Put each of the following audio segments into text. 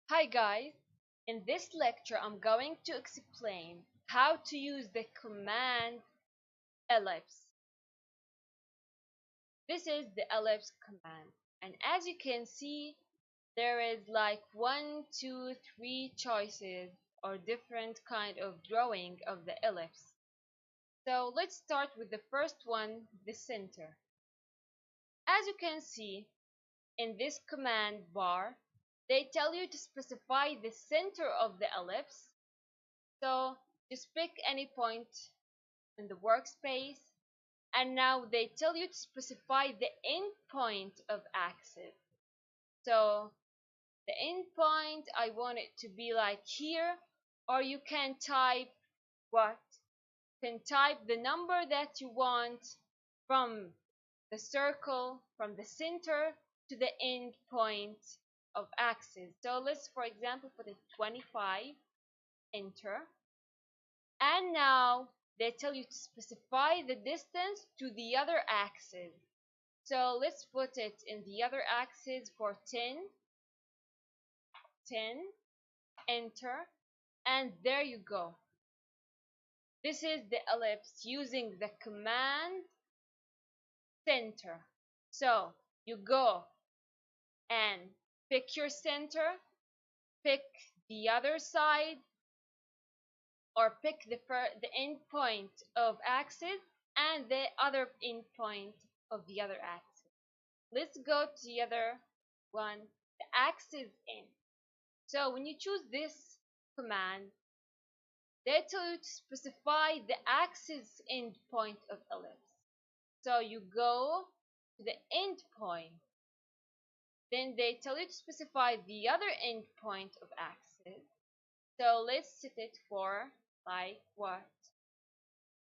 Hi guys, in this lecture I'm going to explain how to use the command ellipse. This is the ellipse command, and as you can see there is like 1, 2, 3 choices or different kind of drawing of the ellipse. So let's start with the first one, the center. As you can see in this command bar, they tell you to specify the center of the ellipse. So just pick any point in the workspace, and now they tell you to specify the end point of axis. So the end point, I want it to be like here, or you can type what? You can type the number that you want from the circle, from the center to the end point of axis. So let's, for example, put it 25, enter. And now they tell you to specify the distance to the other axis. So let's put it in the other axis for 10, enter, and there you go. This is the ellipse using the command center. So you go and pick your center, pick the other side, or pick the end point of axis and the other end point of the other axis. Let's go to the other one, the axis end. So when you choose this command, they tell you to specify the axis end point of ellipse. So you go to the end point, then they tell you to specify the other end point of axis. So let's set it for like what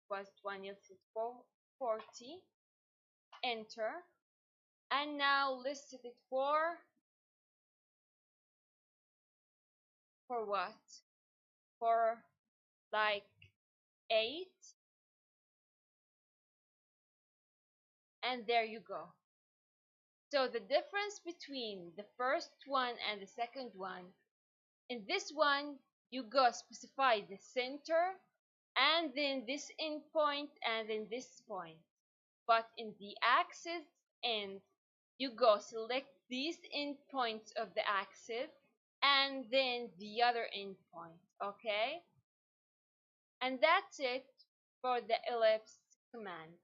was 20, let's set for 40, enter. And now let's set it for what? For like 8, and there you go. So the difference between the first one and the second one, in this one you go specify the center and then this end point and then this point, but in the axis end you go select these end points of the axis and then the other end point. Okay, and that's it for the ellipse command.